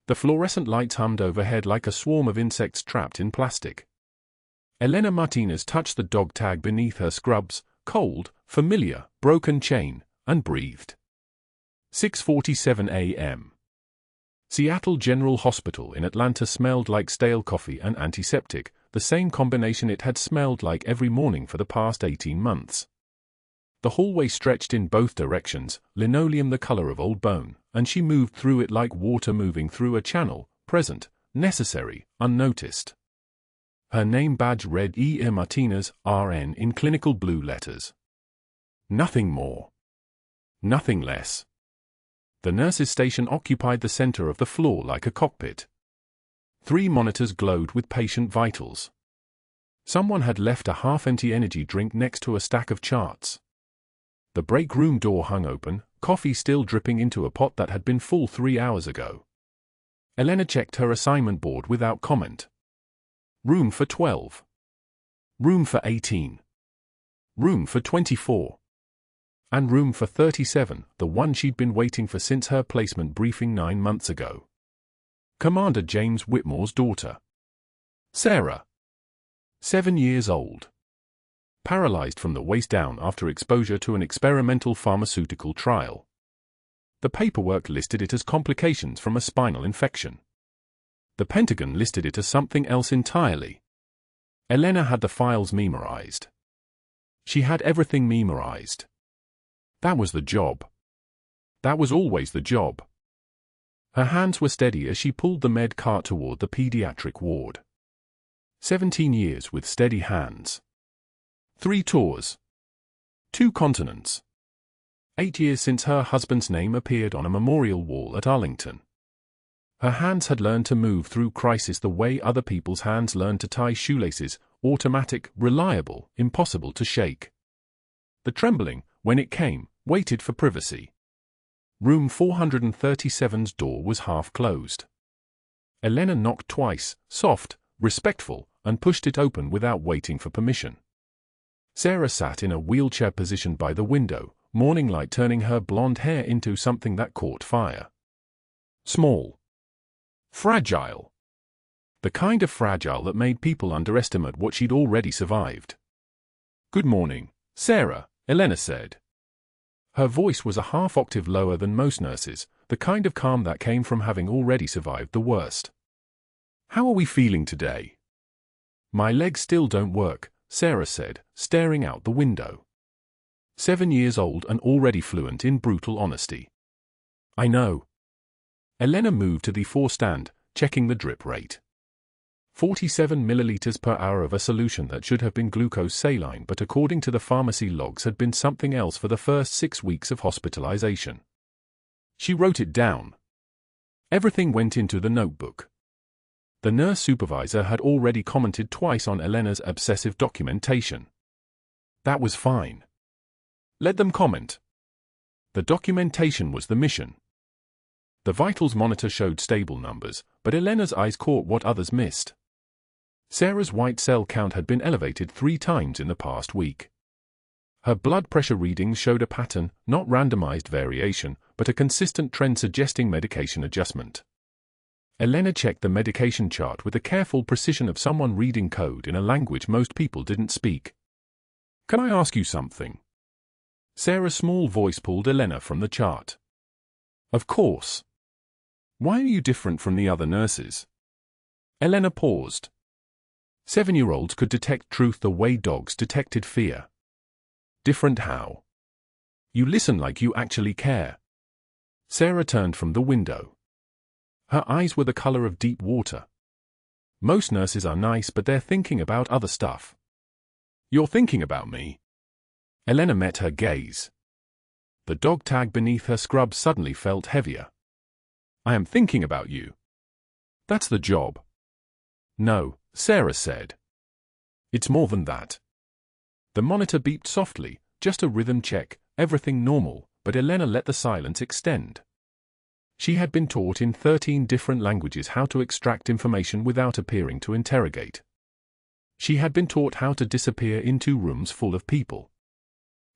The fluorescent lights hummed overhead like a swarm of insects trapped in plastic. Elena Martinez touched the dog tag beneath her scrubs, cold, familiar, broken chain, and breathed. 6:47 a.m. Seattle General Hospital in Atlanta smelled like stale coffee and antiseptic, the same combination it had smelled like every morning for the past 18 months. The hallway stretched in both directions, linoleum the color of old bone, and she moved through it like water moving through a channel, present, necessary, unnoticed. Her name badge read Elena Martinez, RN in clinical blue letters. Nothing more. Nothing less. The nurse's station occupied the center of the floor like a cockpit. 3 monitors glowed with patient vitals. Someone had left a half-empty energy drink next to a stack of charts. The break room door hung open, coffee still dripping into a pot that had been full 3 hours ago. Elena checked her assignment board without comment. Room for 12. Room for 18. Room for 24. And room for 37, the one she'd been waiting for since her placement briefing 9 months ago. Commander James Whitmore's daughter. Sarah. 7 years old. Paralyzed from the waist down after exposure to an experimental pharmaceutical trial. The paperwork listed it as complications from a spinal infection. The Pentagon listed it as something else entirely. Elena had the files memorized. She had everything memorized. That was the job. That was always the job. Her hands were steady as she pulled the med cart toward the pediatric ward. 17 years with steady hands. 3 tours. 2 continents. 8 years since her husband's name appeared on a memorial wall at Arlington. Her hands had learned to move through crisis the way other people's hands learn to tie shoelaces, automatic, reliable, impossible to shake. The trembling, when it came, waited for privacy. Room 437's door was half closed. Elena knocked twice, soft, respectful, and pushed it open without waiting for permission. Sarah sat in a wheelchair position by the window, morning light turning her blonde hair into something that caught fire. Small. Fragile. The kind of fragile that made people underestimate what she'd already survived. "Good morning, Sarah," Elena said. Her voice was a half-octave lower than most nurses, the kind of calm that came from having already survived the worst. "How are we feeling today?" "My legs still don't work," Sarah said, staring out the window. 7 years old and already fluent in brutal honesty. "I know." Elena moved to the stand, checking the drip rate. 47 milliliters per hour of a solution that should have been glucose saline but according to the pharmacy logs had been something else for the first 6 weeks of hospitalization. She wrote it down. Everything went into the notebook. The nurse supervisor had already commented twice on Elena's obsessive documentation. That was fine. Let them comment. The documentation was the mission. The vitals monitor showed stable numbers, but Elena's eyes caught what others missed. Sarah's white cell count had been elevated 3 times in the past week. Her blood pressure readings showed a pattern, not randomized variation, but a consistent trend suggesting medication adjustment. Elena checked the medication chart with the careful precision of someone reading code in a language most people didn't speak. "Can I ask you something?" Sarah's small voice pulled Elena from the chart. "Of course. Why are you different from the other nurses?" Elena paused. 7-year-olds could detect truth the way dogs detected fear. Different how? You listen like you actually care. Sarah turned from the window. Her eyes were the color of deep water. Most nurses are nice, but they're thinking about other stuff. "You're thinking about me?" Elena met her gaze. The dog tag beneath her scrub suddenly felt heavier. "I am thinking about you. That's the job." "No," Sarah said. "It's more than that." The monitor beeped softly, just a rhythm check, everything normal, but Elena let the silence extend. She had been taught in 13 different languages how to extract information without appearing to interrogate. She had been taught how to disappear into rooms full of people.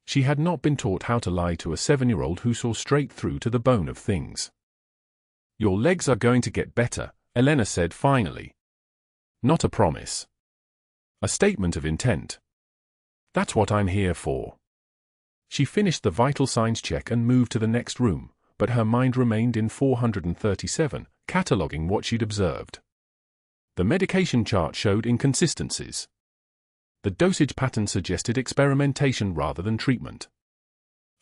She had not been taught how to lie to a 7-year-old who saw straight through to the bone of things. Your legs are going to get better, Elena said finally. Not a promise. A statement of intent. That's what I'm here for. She finished the vital signs check and moved to the next room, but her mind remained in 437, cataloguing what she'd observed. The medication chart showed inconsistencies. The dosage pattern suggested experimentation rather than treatment.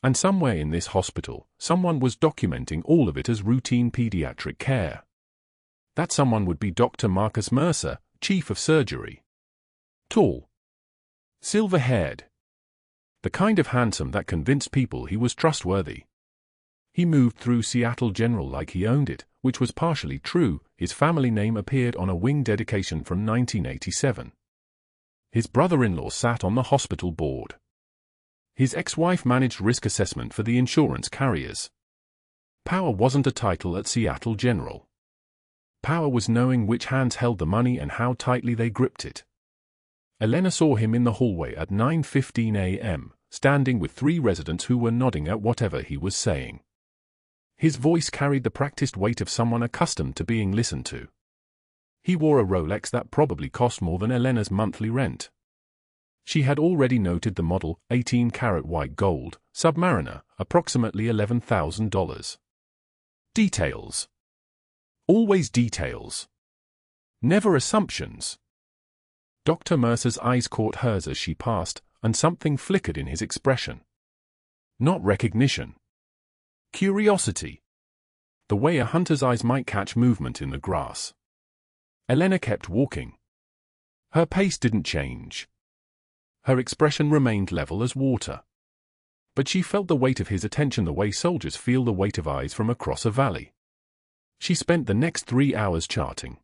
And somewhere in this hospital, someone was documenting all of it as routine pediatric care. That someone would be Dr. Marcus Mercer, chief of surgery. Tall. Silver-haired. The kind of handsome that convinced people he was trustworthy. He moved through Seattle General like he owned it, which was partially true. His family name appeared on a wing dedication from 1987. His brother-in-law sat on the hospital board. His ex-wife managed risk assessment for the insurance carriers. Power wasn't a title at Seattle General. Power was knowing which hands held the money and how tightly they gripped it. Elena saw him in the hallway at 9:15 a.m., standing with 3 residents who were nodding at whatever he was saying. His voice carried the practiced weight of someone accustomed to being listened to. He wore a Rolex that probably cost more than Elena's monthly rent. She had already noted the model, 18-karat white gold, Submariner, approximately $11,000. Details. Always details. Never assumptions. Dr. Mercer's eyes caught hers as she passed, and something flickered in his expression. Not recognition. Curiosity. The way a hunter's eyes might catch movement in the grass. Elena kept walking. Her pace didn't change. Her expression remained level as water. But she felt the weight of his attention the way soldiers feel the weight of eyes from across a valley. She spent the next 3 hours charting.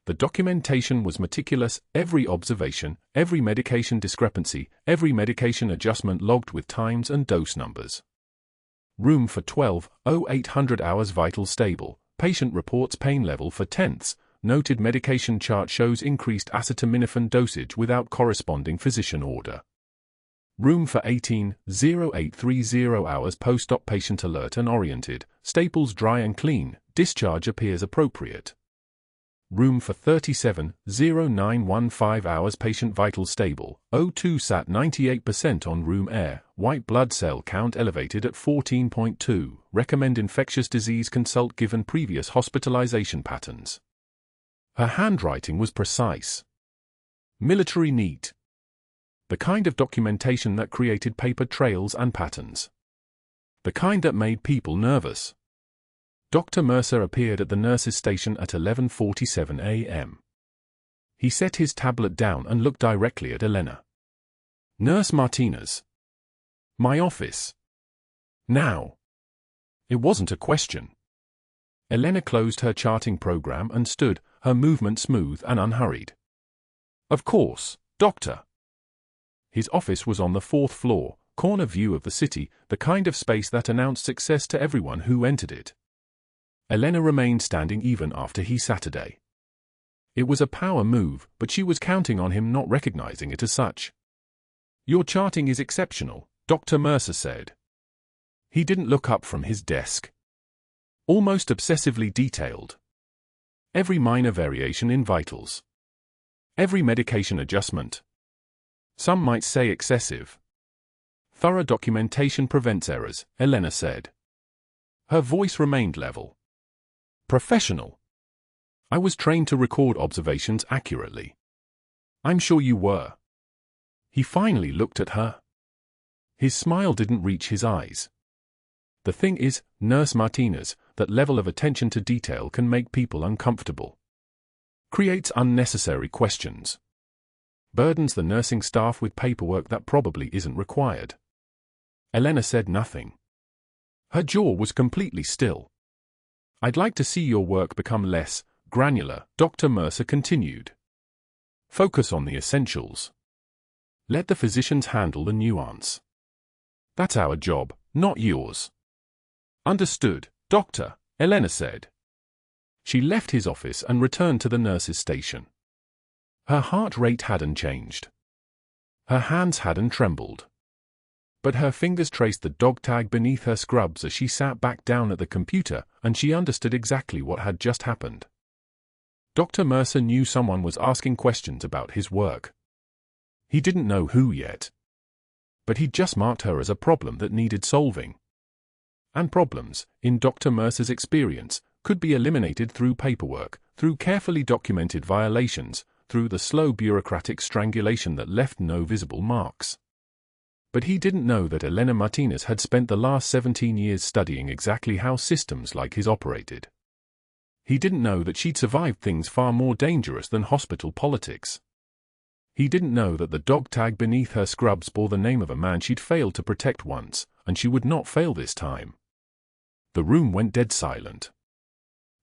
The documentation was meticulous, every observation, every medication discrepancy, every medication adjustment logged with times and dose numbers. Room for 12:08 hours vital stable, patient reports pain level for tenths, noted medication chart shows increased acetaminophen dosage without corresponding physician order. Room for 18:08 hours post-op patient alert and oriented, staples dry and clean, discharge appears appropriate. Room for 37:09 hours patient vital stable, O2 sat 98% on room air, white blood cell count elevated at 14.2, recommend infectious disease consult given previous hospitalization patterns. Her handwriting was precise. Military neat. The kind of documentation that created paper trails and patterns. The kind that made people nervous. Dr. Mercer appeared at the nurse's station at 11:47 a.m. He set his tablet down and looked directly at Elena. Nurse Martinez. My office. Now. It wasn't a question. Elena closed her charting program and stood, her movement smooth and unhurried. Of course, Doctor. His office was on the 4th floor, corner view of the city, the kind of space that announced success to everyone who entered it. Elena remained standing even after he Saturday. It was a power move, but she was counting on him not recognizing it as such. Your charting is exceptional, Dr. Mercer said. He didn't look up from his desk. Almost obsessively detailed. Every minor variation in vitals. Every medication adjustment. Some might say excessive. Thorough documentation prevents errors, Elena said. Her voice remained level. Professional. I was trained to record observations accurately. I'm sure you were. He finally looked at her. His smile didn't reach his eyes. The thing is, Nurse Martinez, that level of attention to detail can make people uncomfortable. Creates unnecessary questions. Burdens the nursing staff with paperwork that probably isn't required. Elena said nothing. Her jaw was completely still. I'd like to see your work become less granular, Dr. Mercer continued. Focus on the essentials. Let the physicians handle the nuance. That's our job, not yours. Understood, Doctor, Elena said. She left his office and returned to the nurse's station. Her heart rate hadn't changed. Her hands hadn't trembled. But her fingers traced the dog tag beneath her scrubs as she sat back down at the computer, and she understood exactly what had just happened. Dr. Mercer knew someone was asking questions about his work. He didn't know who yet. But he'd just marked her as a problem that needed solving. And problems, in Dr. Mercer's experience, could be eliminated through paperwork, through carefully documented violations, through the slow bureaucratic strangulation that left no visible marks. But he didn't know that Elena Martinez had spent the last 17 years studying exactly how systems like his operated. He didn't know that she'd survived things far more dangerous than hospital politics. He didn't know that the dog tag beneath her scrubs bore the name of a man she'd failed to protect once, and she would not fail this time. The room went dead silent.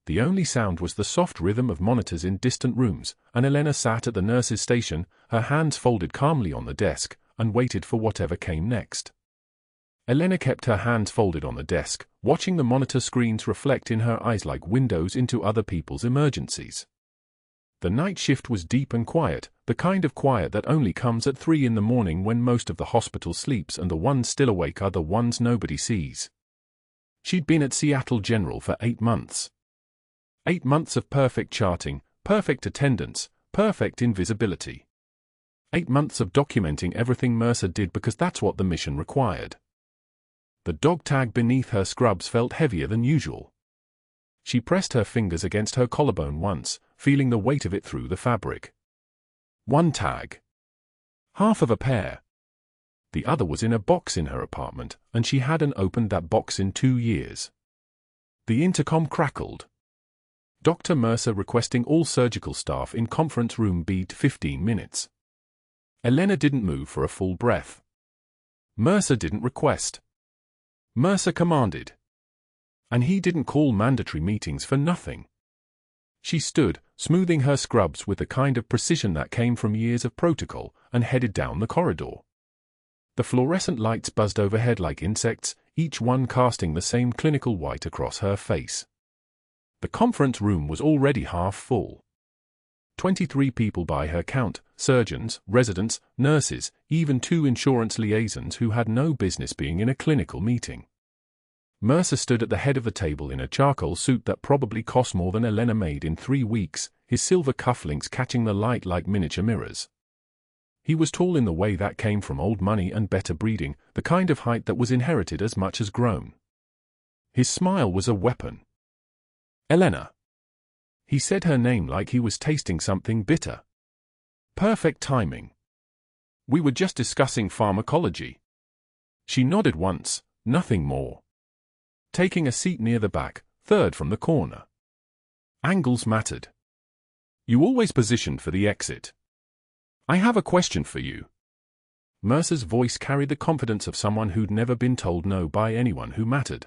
The only sound was the soft rhythm of monitors in distant rooms, and Elena sat at the nurse's station, her hands folded calmly on the desk, and waited for whatever came next. Elena kept her hands folded on the desk, watching the monitor screens reflect in her eyes like windows into other people's emergencies. The night shift was deep and quiet, the kind of quiet that only comes at 3 in the morning when most of the hospital sleeps and the ones still awake are the ones nobody sees. She'd been at Seattle General for 8 months. 8 months of perfect charting, perfect attendance, perfect invisibility. 8 months of documenting everything Mercer did because that's what the mission required. The dog tag beneath her scrubs felt heavier than usual. She pressed her fingers against her collarbone once, feeling the weight of it through the fabric. One tag. Half of a pair. The other was in a box in her apartment, and she hadn't opened that box in 2 years. The intercom crackled. Dr. Mercer requesting all surgical staff in conference room B to 15 minutes. Elena didn't move for a full breath. Mercer didn't request. Mercer commanded. And he didn't call mandatory meetings for nothing. She stood, smoothing her scrubs with the kind of precision that came from years of protocol, and headed down the corridor. The fluorescent lights buzzed overhead like insects, each one casting the same clinical white across her face. The conference room was already half full. 23 people by her count, surgeons, residents, nurses, even 2 insurance liaisons who had no business being in a clinical meeting. Mercer stood at the head of the table in a charcoal suit that probably cost more than Elena made in 3 weeks, his silver cufflinks catching the light like miniature mirrors. He was tall in the way that came from old money and better breeding, the kind of height that was inherited as much as grown. His smile was a weapon. Elena. He said her name like he was tasting something bitter. Perfect timing. We were just discussing pharmacology. She nodded once, nothing more. Taking a seat near the back, third from the corner. Angles mattered. You always positioned for the exit. I have a question for you. Mercer's voice carried the confidence of someone who'd never been told no by anyone who mattered.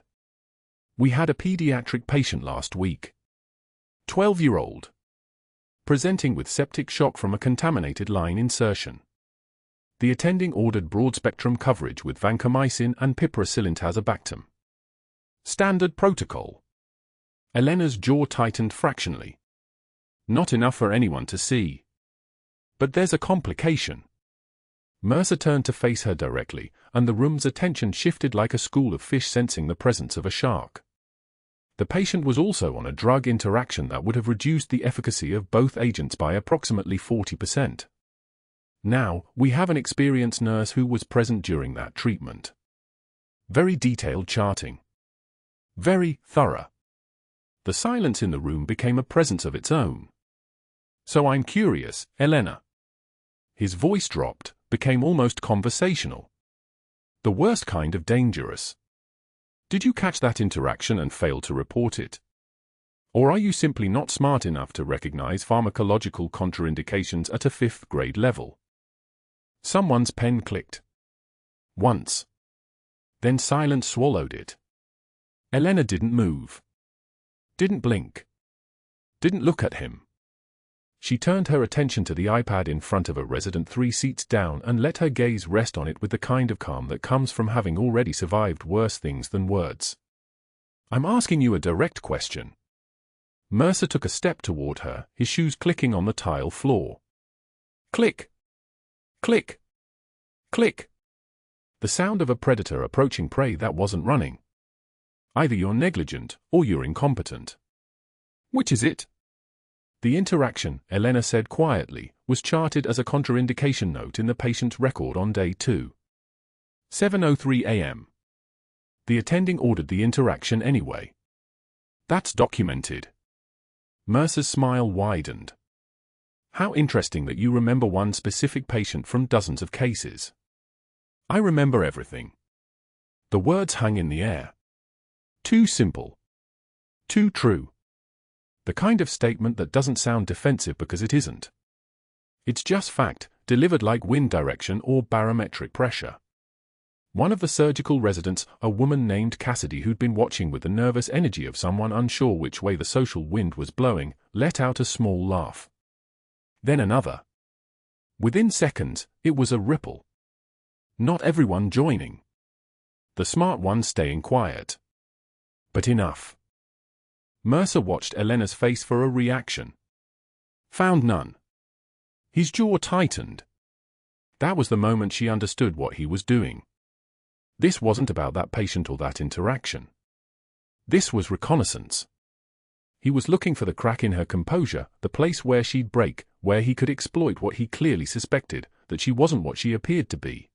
We had a pediatric patient last week. 12-year-old. Presenting with septic shock from a contaminated line insertion. The attending ordered broad-spectrum coverage with vancomycin and piperacillin-tazobactam. Standard protocol. Elena's jaw tightened fractionally. Not enough for anyone to see. But there's a complication. Mercer turned to face her directly, and the room's attention shifted like a school of fish sensing the presence of a shark. The patient was also on a drug interaction that would have reduced the efficacy of both agents by approximately 40%. Now, we have an experienced nurse who was present during that treatment. Very detailed charting. Very thorough. The silence in the room became a presence of its own. So I'm curious, Elena. His voice dropped, became almost conversational. The worst kind of dangerous. Did you catch that interaction and fail to report it? Or are you simply not smart enough to recognize pharmacological contraindications at a 5th grade level? Someone's pen clicked. Once. Then silence swallowed it. Elena didn't move. Didn't blink. Didn't look at him. She turned her attention to the iPad in front of a resident 3 seats down and let her gaze rest on it with the kind of calm that comes from having already survived worse things than words. I'm asking you a direct question. Mercer took a step toward her, his shoes clicking on the tile floor. Click. Click. Click. The sound of a predator approaching prey that wasn't running. Either you're negligent or you're incompetent. Which is it? The interaction, Elena said quietly, was charted as a contraindication note in the patient's record on day 2. 7:03 a.m. The attending ordered the interaction anyway. That's documented. Mercer's smile widened. How interesting that you remember one specific patient from dozens of cases. I remember everything. The words hung in the air. Too simple. Too true. The kind of statement that doesn't sound defensive because it isn't. It's just fact, delivered like wind direction or barometric pressure. One of the surgical residents, a woman named Cassidy who'd been watching with the nervous energy of someone unsure which way the social wind was blowing, let out a small laugh. Then another. Within seconds, it was a ripple. Not everyone joining. The smart ones staying quiet. But enough. Mercer watched Elena's face for a reaction. Found none. His jaw tightened. That was the moment she understood what he was doing. This wasn't about that patient or that interaction. This was reconnaissance. He was looking for the crack in her composure, the place where she'd break, where he could exploit what he clearly suspected, that she wasn't what she appeared to be.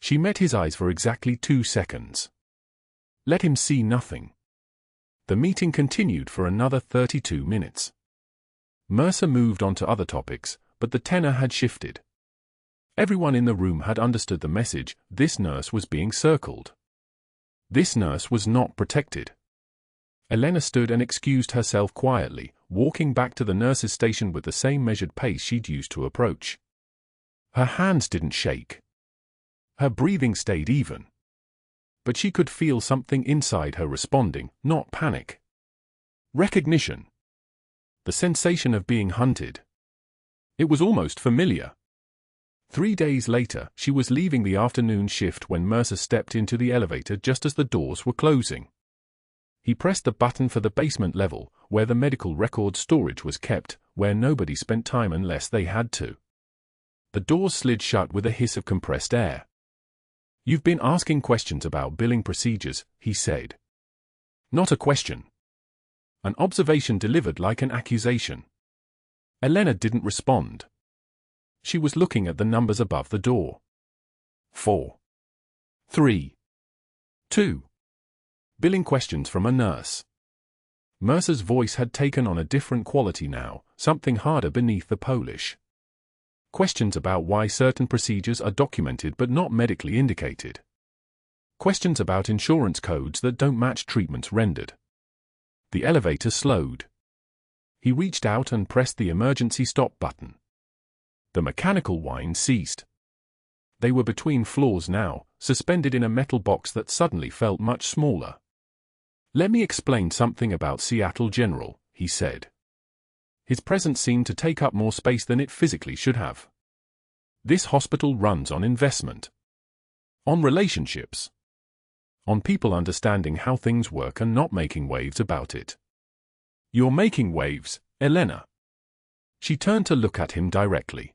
She met his eyes for exactly 2 seconds. Let him see nothing. The meeting continued for another 32 minutes. Mercer moved on to other topics, but the tenor had shifted. Everyone in the room had understood the message: this nurse was being circled. This nurse was not protected. Elena stood and excused herself quietly, walking back to the nurse's station with the same measured pace she'd used to approach. Her hands didn't shake. Her breathing stayed even. But she could feel something inside her responding, not panic. Recognition. The sensation of being hunted. It was almost familiar. 3 days later, she was leaving the afternoon shift when Mercer stepped into the elevator just as the doors were closing. He pressed the button for the basement level, where the medical record storage was kept, where nobody spent time unless they had to. The doors slid shut with a hiss of compressed air. You've been asking questions about billing procedures, he said. Not a question. An observation delivered like an accusation. Elena didn't respond. She was looking at the numbers above the door. 4. 3. 2. Billing questions from a nurse. Mercer's voice had taken on a different quality now, something harder beneath the Polish. Questions about why certain procedures are documented but not medically indicated. Questions about insurance codes that don't match treatments rendered. The elevator slowed. He reached out and pressed the emergency stop button. The mechanical whine ceased. They were between floors now, suspended in a metal box that suddenly felt much smaller. Let me explain something about Seattle General, he said. His presence seemed to take up more space than it physically should have. This hospital runs on investment. On relationships. On people understanding how things work and not making waves about it. You're making waves, Elena. She turned to look at him directly.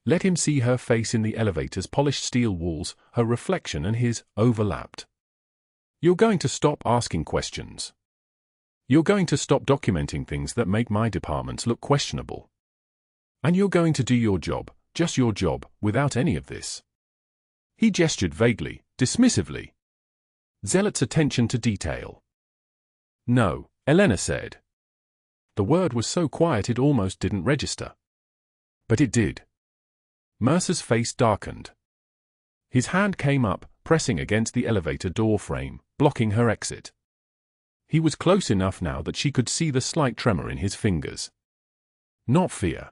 Let him see her face in the elevator's polished steel walls, her reflection and his overlapped. You're going to stop asking questions. You're going to stop documenting things that make my departments look questionable. And you're going to do your job, just your job, without any of this. He gestured vaguely, dismissively. Zealot's attention to detail. No, Elena said. The word was so quiet it almost didn't register. But it did. Mercer's face darkened. His hand came up, pressing against the elevator door frame, blocking her exit. He was close enough now that she could see the slight tremor in his fingers. Not fear.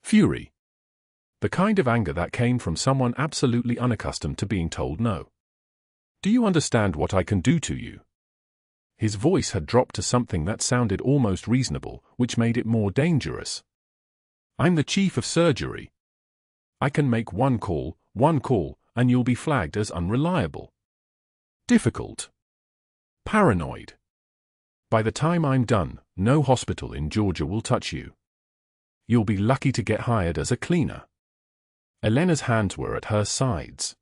Fury. The kind of anger that came from someone absolutely unaccustomed to being told no. Do you understand what I can do to you? His voice had dropped to something that sounded almost reasonable, which made it more dangerous. I'm the chief of surgery. I can make one call, and you'll be flagged as unreliable. Difficult. Paranoid. By the time I'm done, no hospital in Georgia will touch you. You'll be lucky to get hired as a cleaner. Elena's hands were at her sides.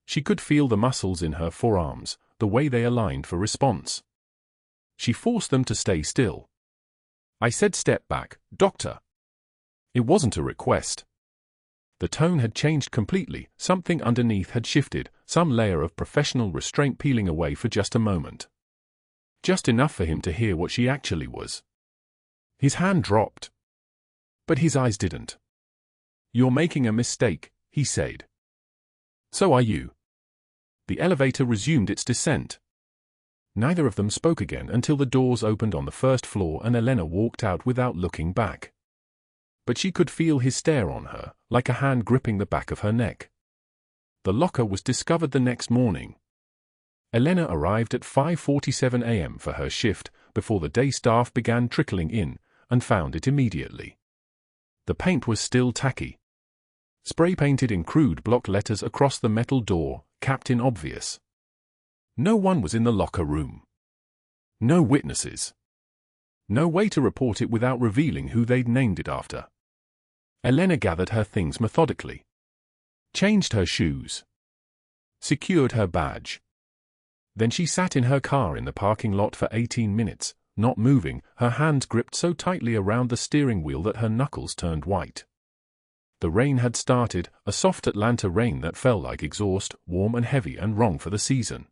She could feel the muscles in her forearms, the way they aligned for response. She forced them to stay still. "I said step back, doctor." It wasn't a request. The tone had changed completely, something underneath had shifted, some layer of professional restraint peeling away for just a moment. Just enough for him to hear what she actually was. His hand dropped. But his eyes didn't. "You're making a mistake," he said. "So are you." The elevator resumed its descent. Neither of them spoke again until the doors opened on the first floor and Elena walked out without looking back. But she could feel his stare on her, like a hand gripping the back of her neck. The locker was discovered the next morning. Elena arrived at 5:47 a.m. for her shift, before the day staff began trickling in, and found it immediately. The paint was still tacky. Spray-painted in crude block letters across the metal door, Captain Obvious. No one was in the locker room. No witnesses. No way to report it without revealing who they'd named it after. Elena gathered her things methodically. Changed her shoes. Secured her badge. Then she sat in her car in the parking lot for 18 minutes, not moving, her hands gripped so tightly around the steering wheel that her knuckles turned white. The rain had started, a soft Atlanta rain that fell like exhaust, warm and heavy and wrong for the season.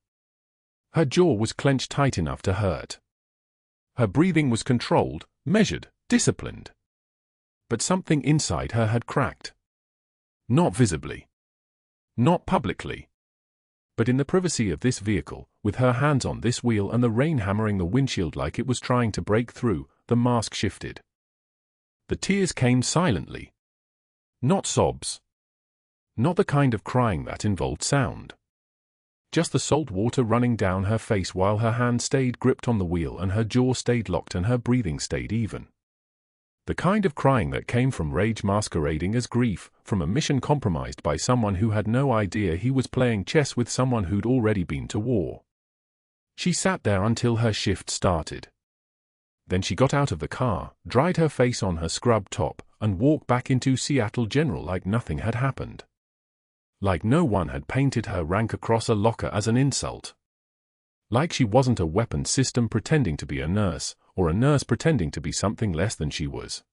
Her jaw was clenched tight enough to hurt. Her breathing was controlled, measured, disciplined. But something inside her had cracked. Not visibly. Not publicly. But in the privacy of this vehicle, with her hands on this wheel and the rain hammering the windshield like it was trying to break through, the mask shifted. The tears came silently. Not sobs. Not the kind of crying that involved sound. Just the salt water running down her face while her hand stayed gripped on the wheel and her jaw stayed locked and her breathing stayed even. The kind of crying that came from rage masquerading as grief, from a mission compromised by someone who had no idea he was playing chess with someone who'd already been to war. She sat there until her shift started. Then she got out of the car, dried her face on her scrub top, and walked back into Seattle General like nothing had happened. Like no one had painted her rank across a locker as an insult. Like she wasn't a weapons system pretending to be a nurse, or a nurse pretending to be something less than she was.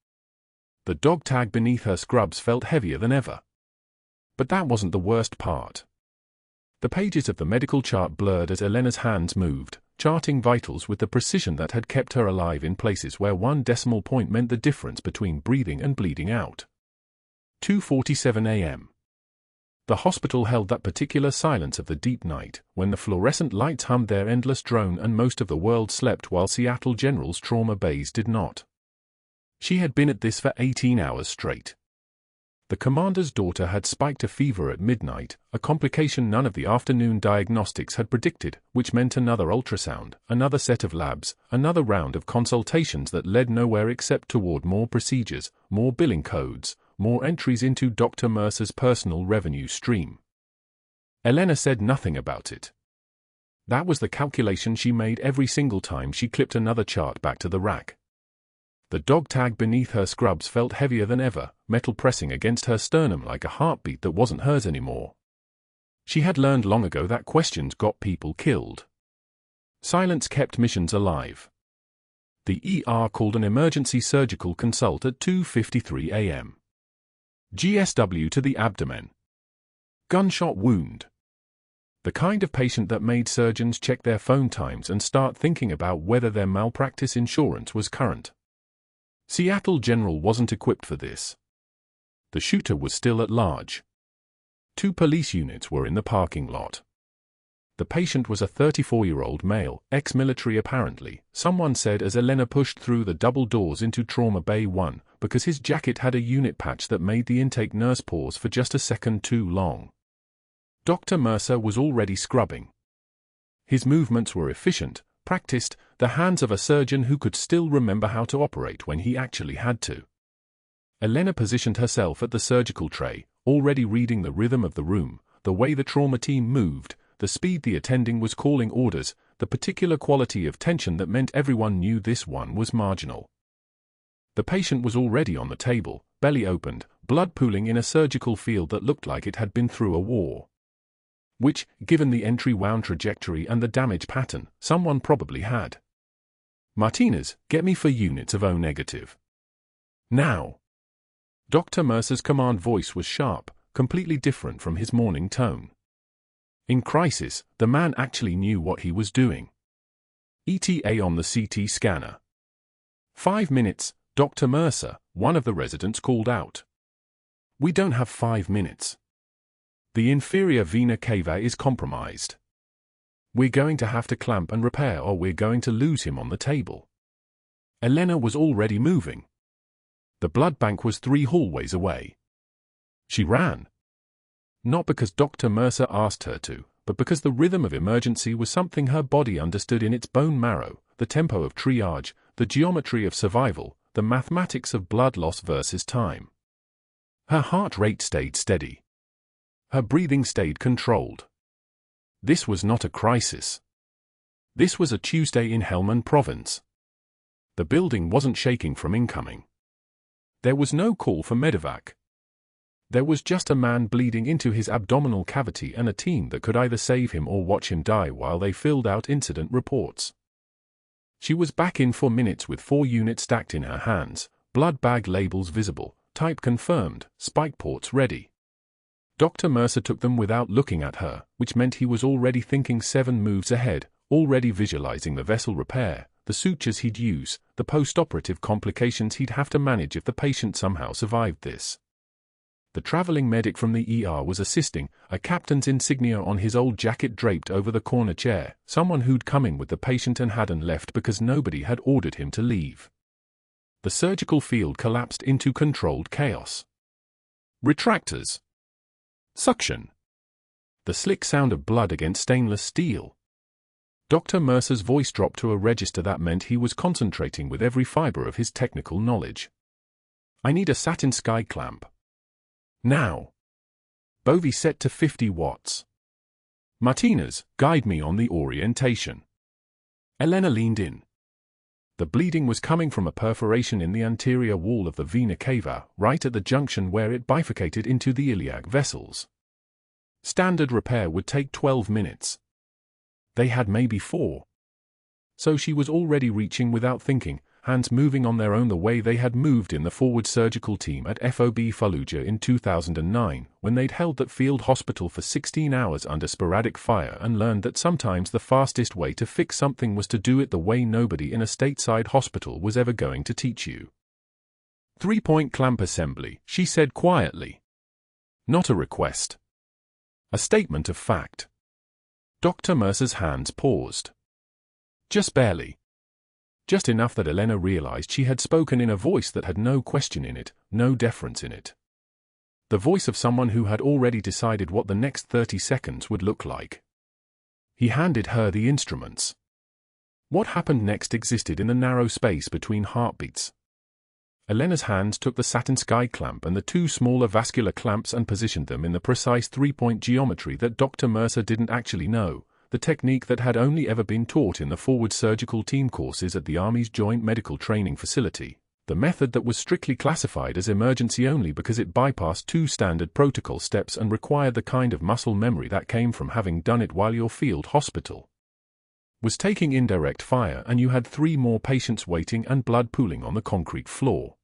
The dog tag beneath her scrubs felt heavier than ever. But that wasn't the worst part. The pages of the medical chart blurred as Elena's hands moved, charting vitals with the precision that had kept her alive in places where one decimal point meant the difference between breathing and bleeding out. 2:47 a.m. The hospital held that particular silence of the deep night, when the fluorescent lights hummed their endless drone and most of the world slept while Seattle General's trauma bays did not. She had been at this for 18 hours straight. The commander's daughter had spiked a fever at midnight, a complication none of the afternoon diagnostics had predicted, which meant another ultrasound, another set of labs, another round of consultations that led nowhere except toward more procedures, more billing codes, more entries into Dr. Mercer's personal revenue stream. Elena said nothing about it. That was the calculation she made every single time she clipped another chart back to the rack. The dog tag beneath her scrubs felt heavier than ever, metal pressing against her sternum like a heartbeat that wasn't hers anymore. She had learned long ago that questions got people killed. Silence kept missions alive. The ER called an emergency surgical consult at 2:53 a.m. GSW to the abdomen. Gunshot wound. The kind of patient that made surgeons check their phone times and start thinking about whether their malpractice insurance was current. Seattle General wasn't equipped for this. The shooter was still at large. 2 police units were in the parking lot. The patient was a 34-year-old male, ex-military apparently, someone said as Elena pushed through the double doors into Trauma Bay 1, because his jacket had a unit patch that made the intake nurse pause for just a second too long. Dr. Mercer was already scrubbing. His movements were efficient, practiced, the hands of a surgeon who could still remember how to operate when he actually had to. Elena positioned herself at the surgical tray, already reading the rhythm of the room, the way the trauma team moved, the speed the attending was calling orders, the particular quality of tension that meant everyone knew this one was marginal. The patient was already on the table, belly opened, blood pooling in a surgical field that looked like it had been through a war. which, given the entry-wound trajectory and the damage pattern, someone probably had. Martinez, get me 4 units of O negative. Now. Dr. Mercer's command voice was sharp, completely different from his morning tone. In crisis, the man actually knew what he was doing. ETA on the CT scanner. 5 minutes, Dr. Mercer, one of the residents called out. We don't have 5 minutes. The inferior vena cava is compromised. We're going to have to clamp and repair or we're going to lose him on the table. Elena was already moving. The blood bank was 3 hallways away. She ran. Not because Dr. Mercer asked her to, but because the rhythm of emergency was something her body understood in its bone marrow, the tempo of triage, the geometry of survival, the mathematics of blood loss versus time. Her heart rate stayed steady. Her breathing stayed controlled. This was not a crisis. This was a Tuesday in Helmand Province. The building wasn't shaking from incoming. There was no call for medevac. There was just a man bleeding into his abdominal cavity and a team that could either save him or watch him die while they filled out incident reports. She was back in 4 minutes with 4 units stacked in her hands, blood bag labels visible, type confirmed, spike ports ready. Dr. Mercer took them without looking at her, which meant he was already thinking 7 moves ahead, already visualizing the vessel repair, the sutures he'd use, the post-operative complications he'd have to manage if the patient somehow survived this. The traveling medic from the ER was assisting, a captain's insignia on his old jacket draped over the corner chair, someone who'd come in with the patient and hadn't left because nobody had ordered him to leave. The surgical field collapsed into controlled chaos. Retractors. Suction. The slick sound of blood against stainless steel. Dr. Mercer's voice dropped to a register that meant he was concentrating with every fiber of his technical knowledge. I need a satin sky clamp. Now. Bovie set to 50 watts. Martinez, guide me on the orientation. Elena leaned in. The bleeding was coming from a perforation in the anterior wall of the vena cava, right at the junction where it bifurcated into the iliac vessels. Standard repair would take 12 minutes. They had maybe 4. So she was already reaching without thinking, hands moving on their own the way they had moved in the forward surgical team at FOB Fallujah in 2009, when they'd held that field hospital for 16 hours under sporadic fire and learned that sometimes the fastest way to fix something was to do it the way nobody in a stateside hospital was ever going to teach you. 3-point clamp assembly, she said quietly. Not a request. A statement of fact. Dr. Mercer's hands paused. Just barely. Just enough that Elena realized she had spoken in a voice that had no question in it, no deference in it. The voice of someone who had already decided what the next 30 seconds would look like. He handed her the instruments. What happened next existed in the narrow space between heartbeats. Elena's hands took the satin sky clamp and the 2 smaller vascular clamps and positioned them in the precise 3-point geometry that Dr. Mercer didn't actually know, the technique that had only ever been taught in the forward surgical team courses at the Army's Joint Medical Training Facility, the method that was strictly classified as emergency only because it bypassed 2 standard protocol steps and required the kind of muscle memory that came from having done it while your field hospital was taking indirect fire and you had 3 more patients waiting and blood pooling on the concrete floor.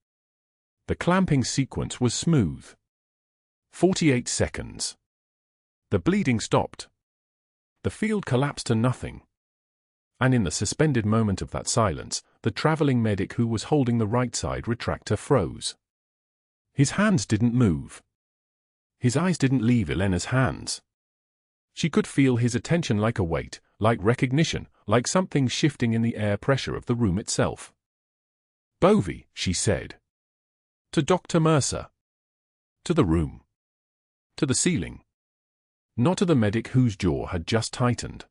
The clamping sequence was smooth. 48 seconds. The bleeding stopped. The field collapsed to nothing. And in the suspended moment of that silence, the traveling medic who was holding the right side retractor froze. His hands didn't move. His eyes didn't leave Elena's hands. She could feel his attention like a weight, like recognition, like something shifting in the air pressure of the room itself. Bovie, she said. To Dr. Mercer. To the room. To the ceiling. Not to the medic whose jaw had just tightened.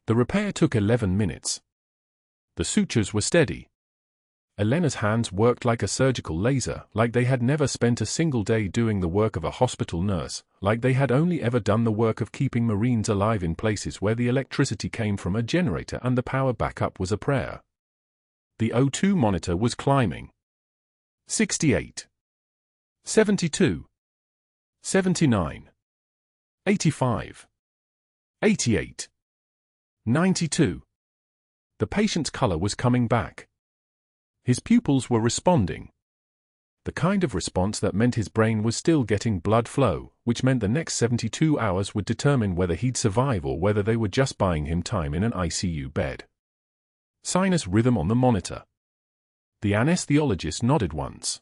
The repair took 11 minutes. The sutures were steady. Elena's hands worked like a surgical laser, like they had never spent a single day doing the work of a hospital nurse, like they had only ever done the work of keeping Marines alive in places where the electricity came from a generator and the power backup was a prayer. The O2 monitor was climbing. 68. 72. 79. 85. 88. 92. The patient's color was coming back. His pupils were responding. The kind of response that meant his brain was still getting blood flow, which meant the next 72 hours would determine whether he'd survive or whether they were just buying him time in an ICU bed. Sinus rhythm on the monitor. The anesthesiologist nodded once.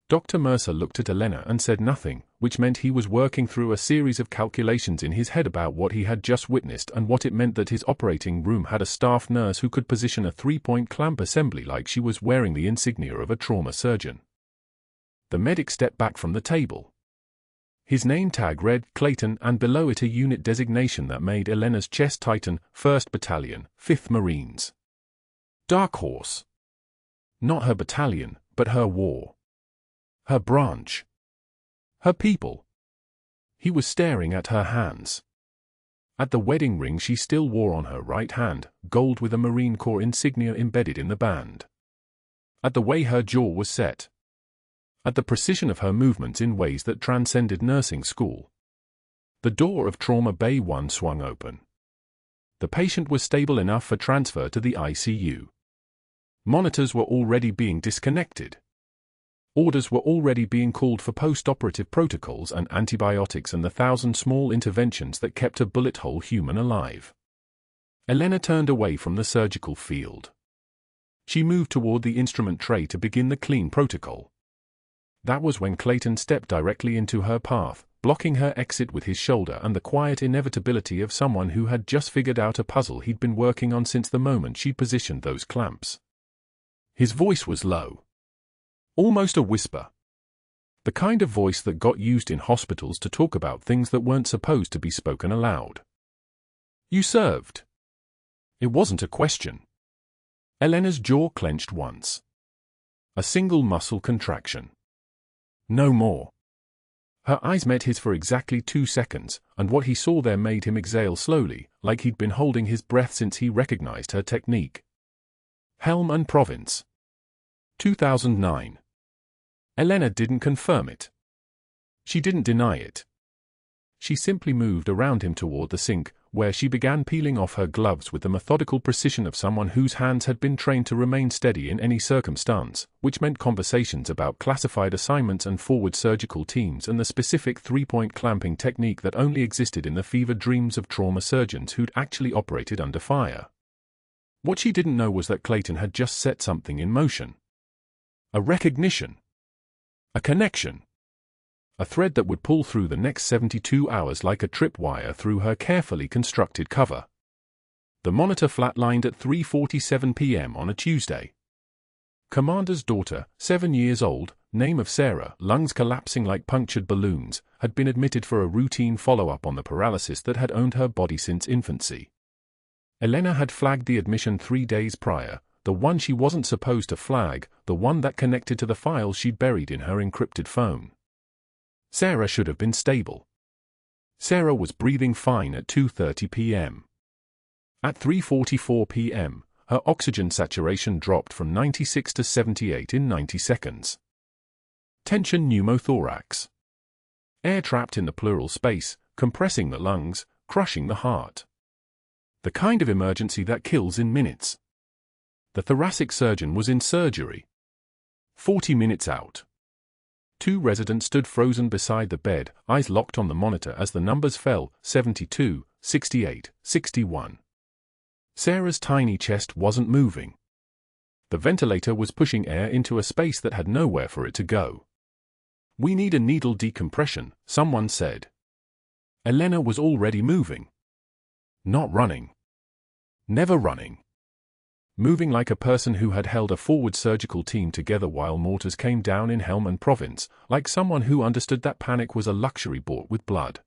Dr. Mercer looked at Elena and said nothing, which meant he was working through a series of calculations in his head about what he had just witnessed and what it meant that his operating room had a staff nurse who could position a three-point clamp assembly like she was wearing the insignia of a trauma surgeon. The medic stepped back from the table. His name tag read Clayton and below it a unit designation that made Elena's chest tighten: 1st Battalion, 5th Marines. Dark Horse. Not her battalion, but her war. Her branch. Her people. He was staring at her hands. At the wedding ring she still wore on her right hand, gold with a Marine Corps insignia embedded in the band. At the way her jaw was set. At the precision of her movements in ways that transcended nursing school. The door of Trauma Bay 1 swung open. The patient was stable enough for transfer to the ICU. Monitors were already being disconnected. Orders were already being called for post-operative protocols and antibiotics and the 1,000 small interventions that kept a bullet-hole human alive. Elena turned away from the surgical field. She moved toward the instrument tray to begin the clean protocol. That was when Clayton stepped directly into her path, blocking her exit with his shoulder and the quiet inevitability of someone who had just figured out a puzzle he'd been working on since the moment she'd positioned those clamps. His voice was low. Almost a whisper. The kind of voice that got used in hospitals to talk about things that weren't supposed to be spoken aloud. You served. It wasn't a question. Elena's jaw clenched once. A single muscle contraction. No more. Her eyes met his for exactly 2 seconds, and what he saw there made him exhale slowly, like he'd been holding his breath since he recognized her technique. Helm and Province. 2009. Elena didn't confirm it. She didn't deny it. She simply moved around him toward the sink, where she began peeling off her gloves with the methodical precision of someone whose hands had been trained to remain steady in any circumstance, which meant conversations about classified assignments and forward surgical teams and the specific three-point clamping technique that only existed in the fever dreams of trauma surgeons who'd actually operated under fire. What she didn't know was that Clayton had just set something in motion. A recognition. A connection. A thread that would pull through the next 72 hours like a tripwire through her carefully constructed cover. The monitor flatlined at 3:47 p.m. on a Tuesday. Commander's daughter, 7 years old, name of Sarah, lungs collapsing like punctured balloons, had been admitted for a routine follow-up on the paralysis that had owned her body since infancy. Elena had flagged the admission 3 days prior, the one she wasn't supposed to flag, the one that connected to the file she'd buried in her encrypted phone. Sarah should have been stable. Sarah was breathing fine at 2:30 p.m. At 3:44 p.m., her oxygen saturation dropped from 96 to 78 in 90 seconds. Tension pneumothorax. Air trapped in the pleural space, compressing the lungs, crushing the heart. The kind of emergency that kills in minutes. The thoracic surgeon was in surgery. 40 minutes out. 2 residents stood frozen beside the bed, eyes locked on the monitor as the numbers fell: 72, 68, 61. Sarah's tiny chest wasn't moving. The ventilator was pushing air into a space that had nowhere for it to go. We need a needle decompression, someone said. Elena was already moving. Not running. Never running. Moving like a person who had held a forward surgical team together while mortars came down in Helm and Province, like someone who understood that panic was a luxury bought with blood.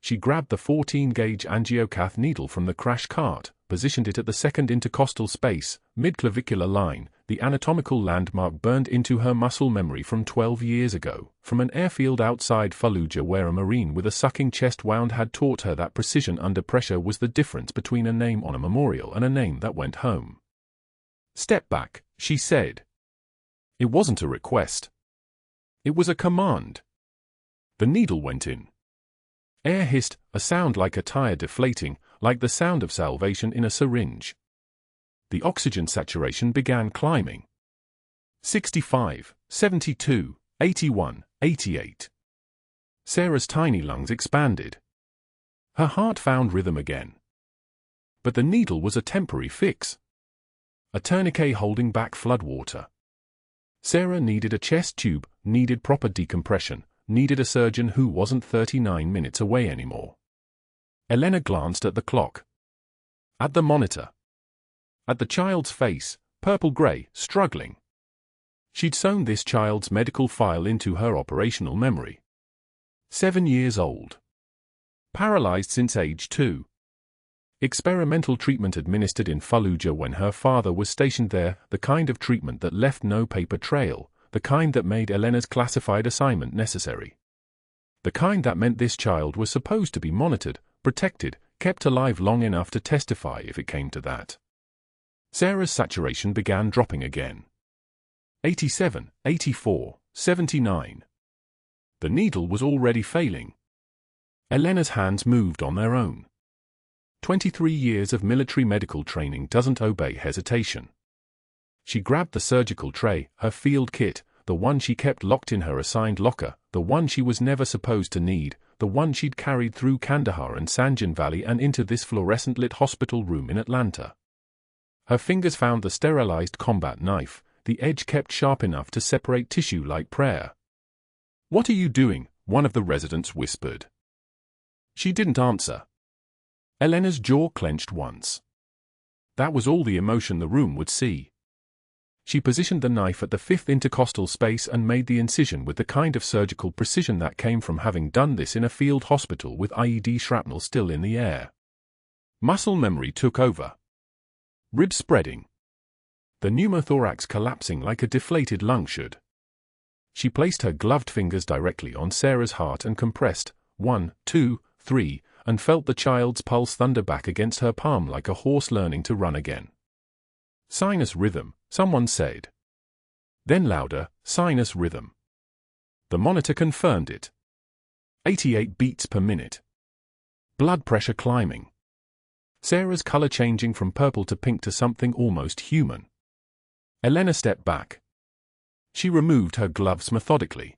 She grabbed the 14-gauge angiocath needle from the crash cart, positioned it at the second intercostal space, mid-clavicular line, the anatomical landmark burned into her muscle memory from 12 years ago, from an airfield outside Fallujah where a Marine with a sucking chest wound had taught her that precision under pressure was the difference between a name on a memorial and a name that went home. Step back, she said. It wasn't a request. It was a command. The needle went in. Air hissed, a sound like a tire deflating, like the sound of salvation in a syringe. The oxygen saturation began climbing. 65, 72, 81, 88. Sarah's tiny lungs expanded. Her heart found rhythm again. But the needle was a temporary fix. A tourniquet holding back floodwater. Sarah needed a chest tube, needed proper decompression, needed a surgeon who wasn't 39 minutes away anymore. Elena glanced at the clock. At the monitor. At the child's face, purple-gray, struggling. She'd sewn this child's medical file into her operational memory. 7 years old. Paralyzed since age 2. Experimental treatment administered in Fallujah when her father was stationed there, the kind of treatment that left no paper trail, the kind that made Elena's classified assignment necessary. The kind that meant this child was supposed to be monitored, protected, kept alive long enough to testify if it came to that. Sarah's saturation began dropping again. 87, 84, 79. The needle was already failing. Elena's hands moved on their own. 23 years of military medical training doesn't obey hesitation. She grabbed the surgical tray, her field kit, the one she kept locked in her assigned locker, the one she was never supposed to need, the one she'd carried through Kandahar and Sanjan Valley and into this fluorescent-lit hospital room in Atlanta. Her fingers found the sterilized combat knife, the edge kept sharp enough to separate tissue like prayer. "What are you doing?" one of the residents whispered. She didn't answer. Elena's jaw clenched once. That was all the emotion the room would see. She positioned the knife at the 5th intercostal space and made the incision with the kind of surgical precision that came from having done this in a field hospital with IED shrapnel still in the air. Muscle memory took over. Ribs spreading. The pneumothorax collapsing like a deflated lung should. She placed her gloved fingers directly on Sarah's heart and compressed, 1, 2, 3, and felt the child's pulse thunder back against her palm like a horse learning to run again. Sinus rhythm, someone said. Then louder, sinus rhythm. The monitor confirmed it. 88 beats per minute. Blood pressure climbing. Sarah's color changing from purple to pink to something almost human. Elena stepped back. She removed her gloves methodically.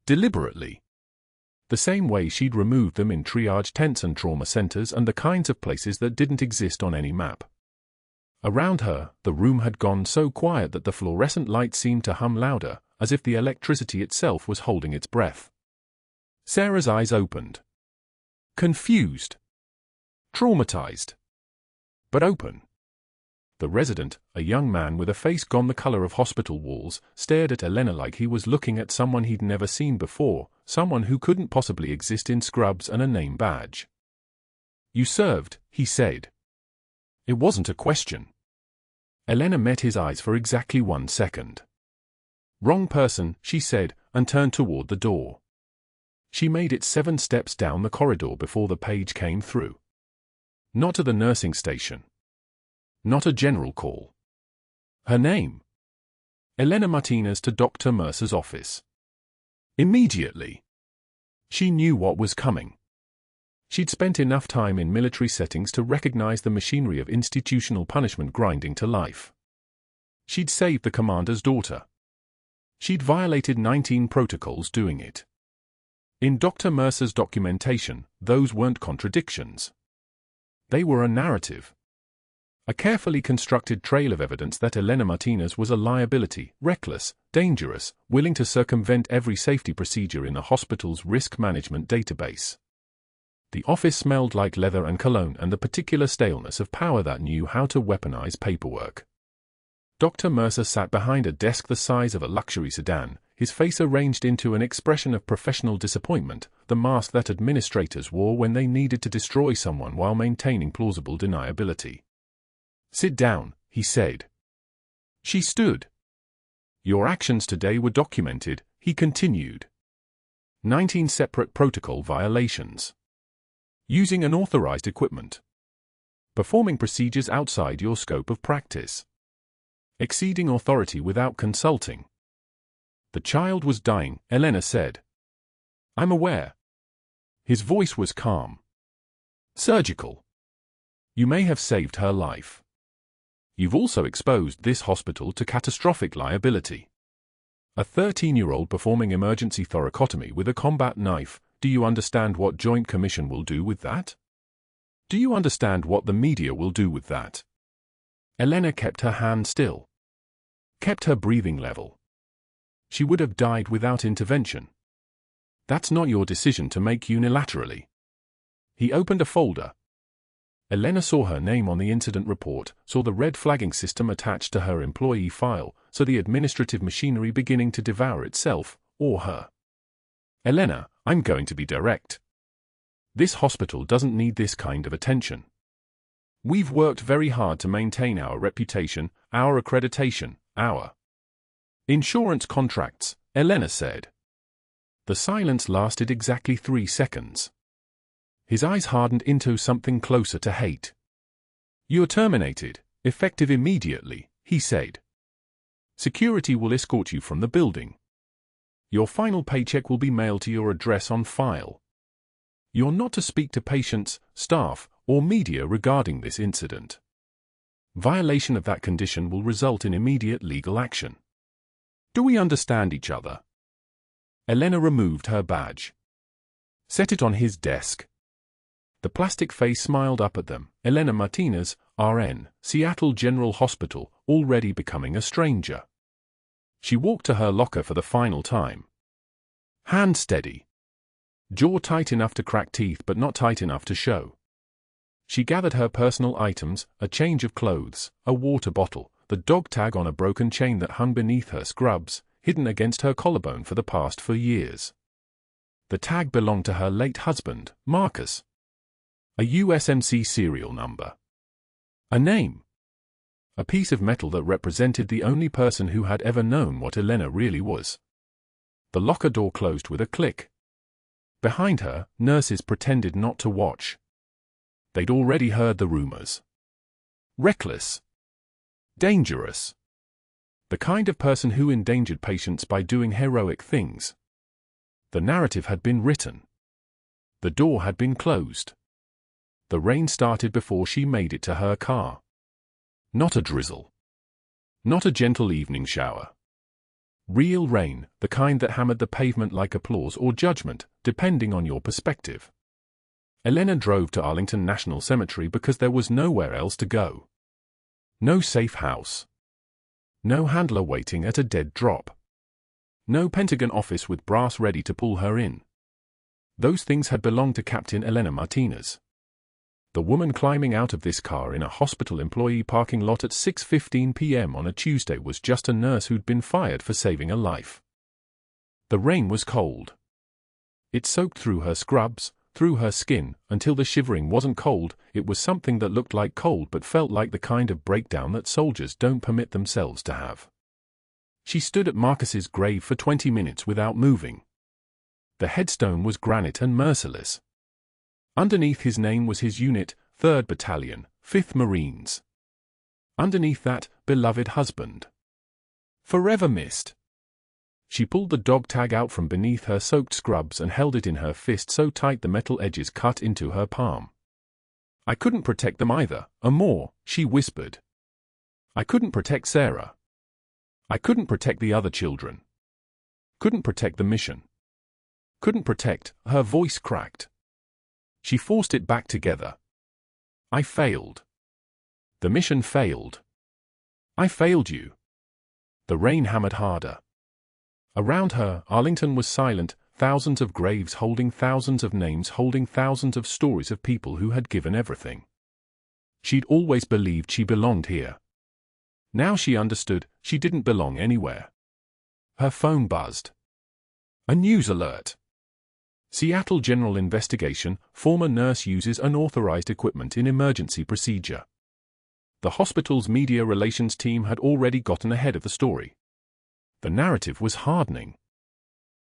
Deliberately. The same way she'd removed them in triage tents and trauma centers and the kinds of places that didn't exist on any map. Around her, the room had gone so quiet that the fluorescent light seemed to hum louder, as if the electricity itself was holding its breath. Sarah's eyes opened. Confused. Traumatized. But open. The resident, a young man with a face gone the color of hospital walls, stared at Elena like he was looking at someone he'd never seen before, someone who couldn't possibly exist in scrubs and a name badge. "You served," he said. It wasn't a question. Elena met his eyes for exactly 1 second. "Wrong person," she said, and turned toward the door. She made it 7 steps down the corridor before the page came through. Not to the nursing station. Not a general call. Her name. Elena Martinez to Dr. Mercer's office. Immediately. She knew what was coming. She'd spent enough time in military settings to recognize the machinery of institutional punishment grinding to life. She'd saved the commander's daughter. She'd violated 19 protocols doing it. In Dr. Mercer's documentation, those weren't contradictions. They were a narrative. A carefully constructed trail of evidence that Elena Martinez was a liability, reckless, dangerous, willing to circumvent every safety procedure in the hospital's risk management database. The office smelled like leather and cologne and the particular staleness of power that knew how to weaponize paperwork. Dr. Mercer sat behind a desk the size of a luxury sedan, his face arranged into an expression of professional disappointment, the mask that administrators wore when they needed to destroy someone while maintaining plausible deniability. "Sit down," he said. She stood. "Your actions today were documented," he continued. 19 separate protocol violations. Using unauthorized equipment. Performing procedures outside your scope of practice. Exceeding authority without consulting. The child was dying, Elena said. "I'm aware." His voice was calm. Surgical. You may have saved her life. You've also exposed this hospital to catastrophic liability. A 13-year-old performing emergency thoracotomy with a combat knife, do you understand what Joint Commission will do with that? Do you understand what the media will do with that? Elena kept her hand still. Kept her breathing level. She would have died without intervention. That's not your decision to make unilaterally. He opened a folder. Elena saw her name on the incident report, saw the red flagging system attached to her employee file, saw the administrative machinery beginning to devour itself, or her. Elena, I'm going to be direct. This hospital doesn't need this kind of attention. We've worked very hard to maintain our reputation, our accreditation, our insurance contracts, Elena said. The silence lasted exactly 3 seconds. His eyes hardened into something closer to hate. You're terminated, effective immediately, he said. Security will escort you from the building. Your final paycheck will be mailed to your address on file. You're not to speak to patients, staff, or media regarding this incident. Violation of that condition will result in immediate legal action. Do we understand each other? Elena removed her badge. Set it on his desk. The plastic face smiled up at them. Elena Martinez, RN, Seattle General Hospital, already becoming a stranger. She walked to her locker for the final time. Hand steady. Jaw tight enough to crack teeth but not tight enough to show. She gathered her personal items, a change of clothes, a water bottle, the dog tag on a broken chain that hung beneath her scrubs, hidden against her collarbone for the past 4 years. The tag belonged to her late husband, Marcus. A USMC serial number. A name. A piece of metal that represented the only person who had ever known what Elena really was. The locker door closed with a click. Behind her, nurses pretended not to watch. They'd already heard the rumors. Reckless. Dangerous. The kind of person who endangered patients by doing heroic things. The narrative had been written. The door had been closed. The rain started before she made it to her car. Not a drizzle. Not a gentle evening shower. Real rain, the kind that hammered the pavement like applause or judgment, depending on your perspective. Elena drove to Arlington National Cemetery because there was nowhere else to go. No safe house. No handler waiting at a dead drop. No Pentagon office with brass ready to pull her in. Those things had belonged to Captain Elena Martinez. The woman climbing out of this car in a hospital employee parking lot at 6:15 p.m. on a Tuesday was just a nurse who'd been fired for saving a life. The rain was cold. It soaked through her scrubs, through her skin, until the shivering wasn't cold, it was something that looked like cold but felt like the kind of breakdown that soldiers don't permit themselves to have. She stood at Marcus's grave for 20 minutes without moving. The headstone was granite and merciless. Underneath his name was his unit, 3rd Battalion, 5th Marines. Underneath that, beloved husband. Forever missed. She pulled the dog tag out from beneath her soaked scrubs and held it in her fist so tight the metal edges cut into her palm. I couldn't protect them either, Amor, she whispered. I couldn't protect Sarah. I couldn't protect the other children. Couldn't protect the mission. Couldn't protect, her voice cracked. She forced it back together. I failed. The mission failed. I failed you. The rain hammered harder. Around her, Arlington was silent, thousands of graves holding thousands of names, holding thousands of stories of people who had given everything. She'd always believed she belonged here. Now she understood, she didn't belong anywhere. Her phone buzzed. A news alert. Seattle General Investigation, former nurse uses unauthorized equipment in emergency procedure. The hospital's media relations team had already gotten ahead of the story. The narrative was hardening.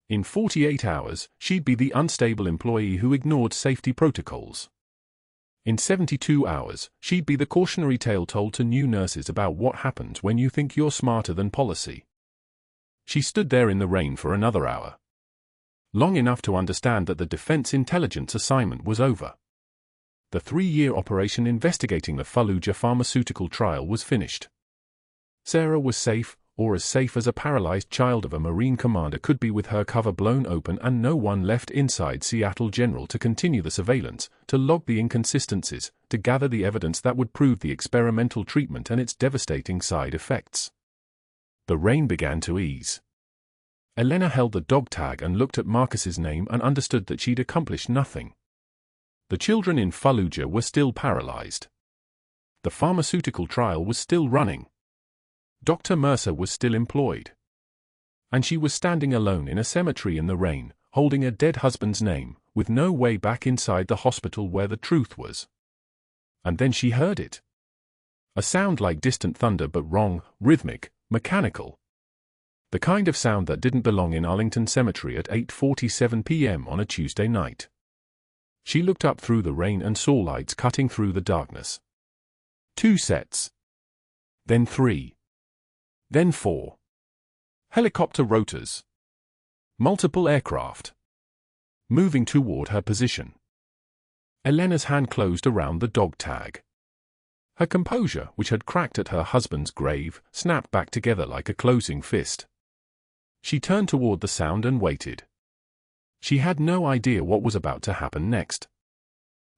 In 48 hours, she'd be the unstable employee who ignored safety protocols. In 72 hours, she'd be the cautionary tale told to new nurses about what happens when you think you're smarter than policy. She stood there in the rain for another hour. long enough to understand that the Defense Intelligence assignment was over. The 3-year operation investigating the Fallujah pharmaceutical trial was finished. Sarah was safe, or as safe as a paralyzed child of a Marine commander could be, with her cover blown open and no one left inside Seattle General to continue the surveillance, to log the inconsistencies, to gather the evidence that would prove the experimental treatment and its devastating side effects. The rain began to ease. Elena held the dog tag and looked at Marcus's name and understood that she'd accomplished nothing. The children in Fallujah were still paralyzed. The pharmaceutical trial was still running. Dr. Mercer was still employed. And she was standing alone in a cemetery in the rain, holding a dead husband's name, with no way back inside the hospital where the truth was. And then she heard it. A sound like distant thunder, but wrong, rhythmic, mechanical. The kind of sound that didn't belong in Arlington Cemetery at 8:47 p.m. on a Tuesday night. She looked up through the rain and saw lights cutting through the darkness. 2 sets. Then 3. Then 4. Helicopter rotors. Multiple aircraft. Moving toward her position. Elena's hand closed around the dog tag. Her composure, which had cracked at her husband's grave, snapped back together like a closing fist. She turned toward the sound and waited. She had no idea what was about to happen next.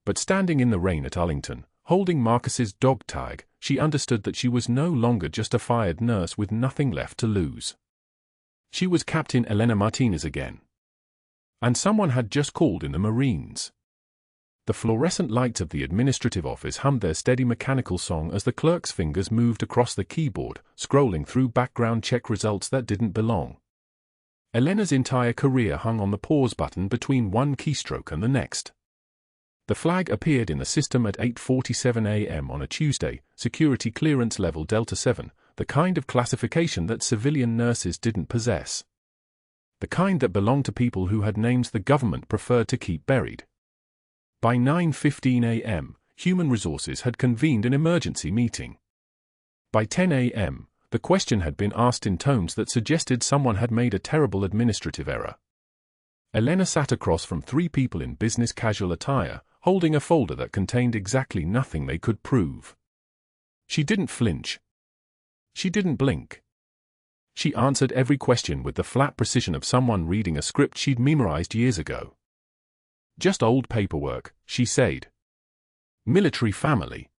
But standing in the rain at Arlington, holding Marcus's dog tag, she understood that she was no longer just a fired nurse with nothing left to lose. She was Captain Elena Martinez again. And someone had just called in the Marines. The fluorescent lights of the administrative office hummed their steady mechanical song as the clerk's fingers moved across the keyboard, scrolling through background check results that didn't belong. Elena's entire career hung on the pause button between one keystroke and the next. The flag appeared in the system at 8:47 a.m. on a Tuesday, security clearance level Delta 7, the kind of classification that civilian nurses didn't possess. The kind that belonged to people who had names the government preferred to keep buried. By 9:15 a.m., Human Resources had convened an emergency meeting. By 10 a.m., the question had been asked in tones that suggested someone had made a terrible administrative error. Elena sat across from 3 people in business casual attire, holding a folder that contained exactly nothing they could prove. She didn't flinch. She didn't blink. She answered every question with the flat precision of someone reading a script she'd memorized years ago. "Just old paperwork," she said. "Military family.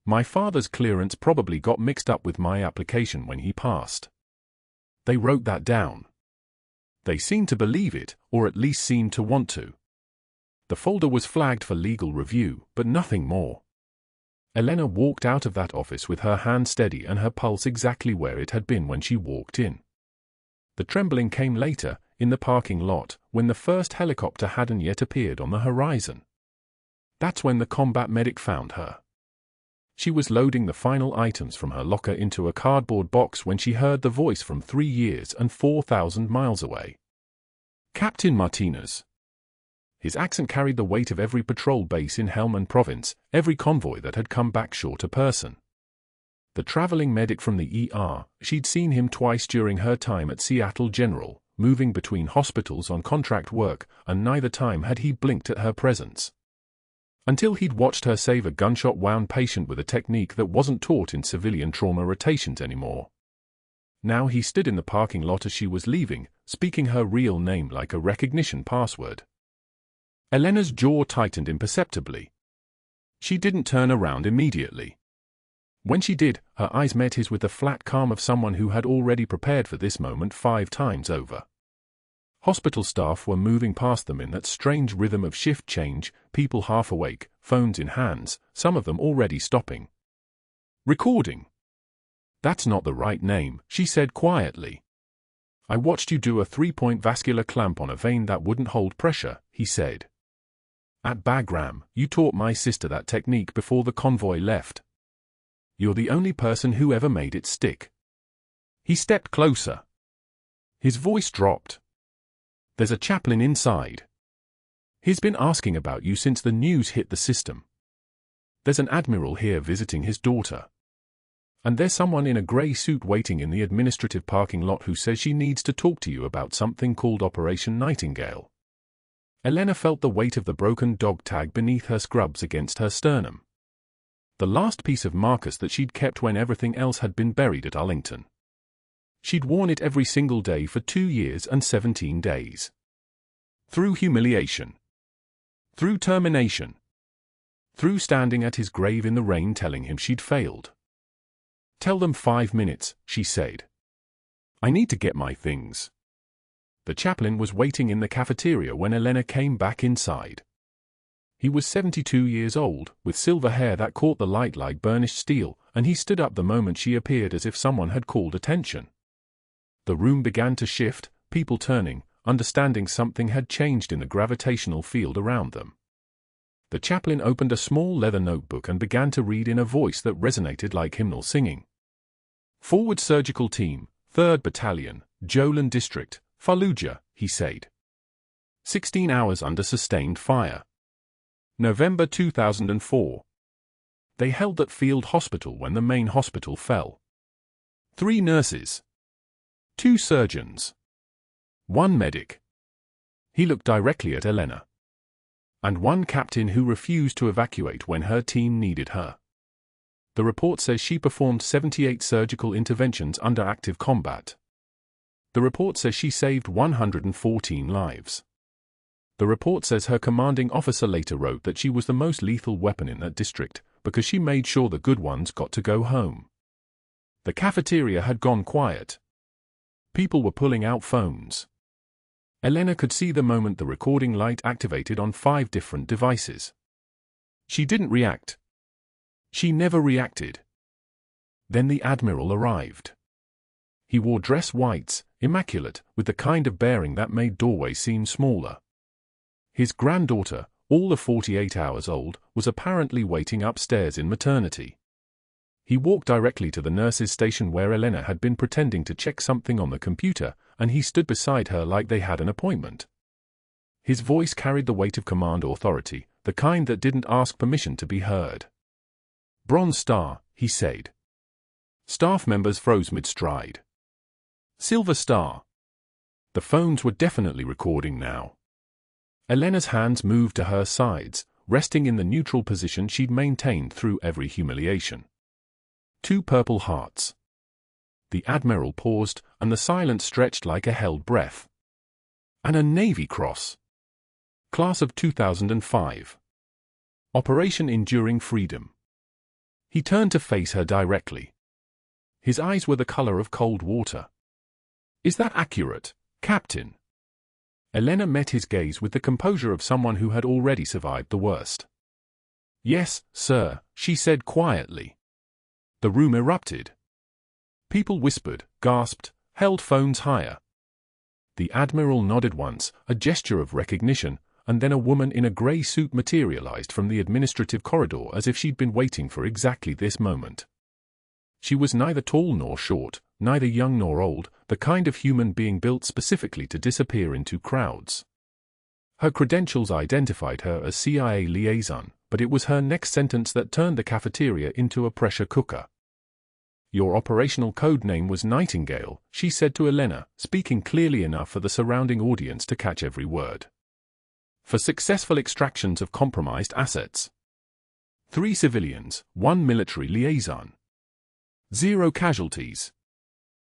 My father's clearance probably got mixed up with my application when he passed. They wrote that down. They seemed to believe it, or at least seemed to want to." The folder was flagged for legal review, but nothing more. Elena walked out of that office with her hand steady and her pulse exactly where it had been when she walked in. The trembling came later, in the parking lot, when the first helicopter hadn't yet appeared on the horizon. That's when the combat medic found her. She was loading the final items from her locker into a cardboard box when she heard the voice from 3 years and 4,000 miles away. "Captain Martinez." His accent carried the weight of every patrol base in Helmand Province, every convoy that had come back short a person. The traveling medic from the ER, she'd seen him twice during her time at Seattle General, moving between hospitals on contract work, and neither time had he blinked at her presence. Until he'd watched her save a gunshot-wound patient with a technique that wasn't taught in civilian trauma rotations anymore. Now he stood in the parking lot as she was leaving, speaking her real name like a recognition password. Elena's jaw tightened imperceptibly. She didn't turn around immediately. When she did, her eyes met his with the flat calm of someone who had already prepared for this moment 5 times over. Hospital staff were moving past them in that strange rhythm of shift change, people half awake, phones in hands, some of them already stopping. "Recording." "That's not the right name," she said quietly. "I watched you do a 3-point vascular clamp on a vein that wouldn't hold pressure," he said. "At Bagram, you taught my sister that technique before the convoy left. You're the only person who ever made it stick." He stepped closer. His voice dropped. "There's a chaplain inside. He's been asking about you since the news hit the system. There's an admiral here visiting his daughter. And there's someone in a grey suit waiting in the administrative parking lot who says she needs to talk to you about something called Operation Nightingale. Elena felt the weight of the broken dog tag beneath her scrubs against her sternum. The last piece of Marcus that she'd kept when everything else had been buried at Arlington. She'd worn it every single day for 2 years and 17 days. Through humiliation. Through termination. Through standing at his grave in the rain telling him she'd failed. "Tell them 5 minutes," she said. "I need to get my things." The chaplain was waiting in the cafeteria when Elena came back inside. He was 72 years old, with silver hair that caught the light like burnished steel, and he stood up the moment she appeared as if someone had called attention. The room began to shift, people turning, understanding something had changed in the gravitational field around them. The chaplain opened a small leather notebook and began to read in a voice that resonated like hymnal singing. "Forward Surgical Team, 3rd Battalion, Jolin District, Fallujah," he said. 16 hours under sustained fire. November 2004. They held that field hospital when the main hospital fell. 3 nurses. 2 surgeons. 1 medic. He looked directly at Elena. And 1 captain who refused to evacuate when her team needed her. The report says she performed 78 surgical interventions under active combat. The report says she saved 114 lives. The report says her commanding officer later wrote that she was the most lethal weapon in that district, because she made sure the good ones got to go home. The cafeteria had gone quiet. People were pulling out phones. Elena could see the moment the recording light activated on 5 different devices. She didn't react. She never reacted. Then the Admiral arrived. He wore dress whites, immaculate, with the kind of bearing that made doorways seem smaller. His granddaughter, all of 48 hours old, was apparently waiting upstairs in maternity. He walked directly to the nurse's station where Elena had been pretending to check something on the computer, and he stood beside her like they had an appointment. His voice carried the weight of command authority, the kind that didn't ask permission to be heard. "Bronze Star," he said. Staff members froze mid-stride. "Silver Star." The phones were definitely recording now. Elena's hands moved to her sides, resting in the neutral position she'd maintained through every humiliation. 2 purple hearts. The Admiral paused, and the silence stretched like a held breath. And a Navy Cross. Class of 2005. Operation Enduring Freedom. He turned to face her directly. His eyes were the color of cold water. "Is that accurate, Captain?" Elena met his gaze with the composure of someone who had already survived the worst. "Yes, sir," she said quietly. The room erupted. People whispered, gasped, held phones higher. The Admiral nodded once, a gesture of recognition, and then a woman in a grey suit materialized from the administrative corridor as if she'd been waiting for exactly this moment. She was neither tall nor short, neither young nor old, the kind of human being built specifically to disappear into crowds. Her credentials identified her as CIA liaison, but it was her next sentence that turned the cafeteria into a pressure cooker. "Your operational code name was Nightingale," she said to Elena, speaking clearly enough for the surrounding audience to catch every word. "For successful extractions of compromised assets. 3 civilians, 1 military liaison. 0 casualties.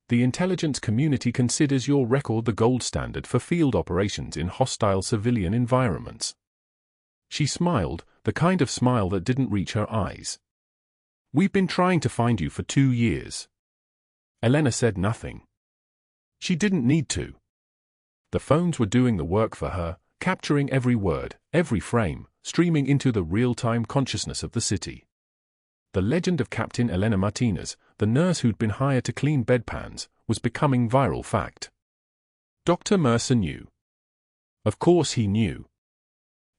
The intelligence community considers your record the gold standard for field operations in hostile civilian environments." She smiled, the kind of smile that didn't reach her eyes. "We've been trying to find you for 2 years." Elena said nothing. She didn't need to. The phones were doing the work for her, capturing every word, every frame, streaming into the real-time consciousness of the city. The legend of Captain Elena Martinez, the nurse who'd been hired to clean bedpans, was becoming viral fact. Dr. Mercer knew. Of course he knew.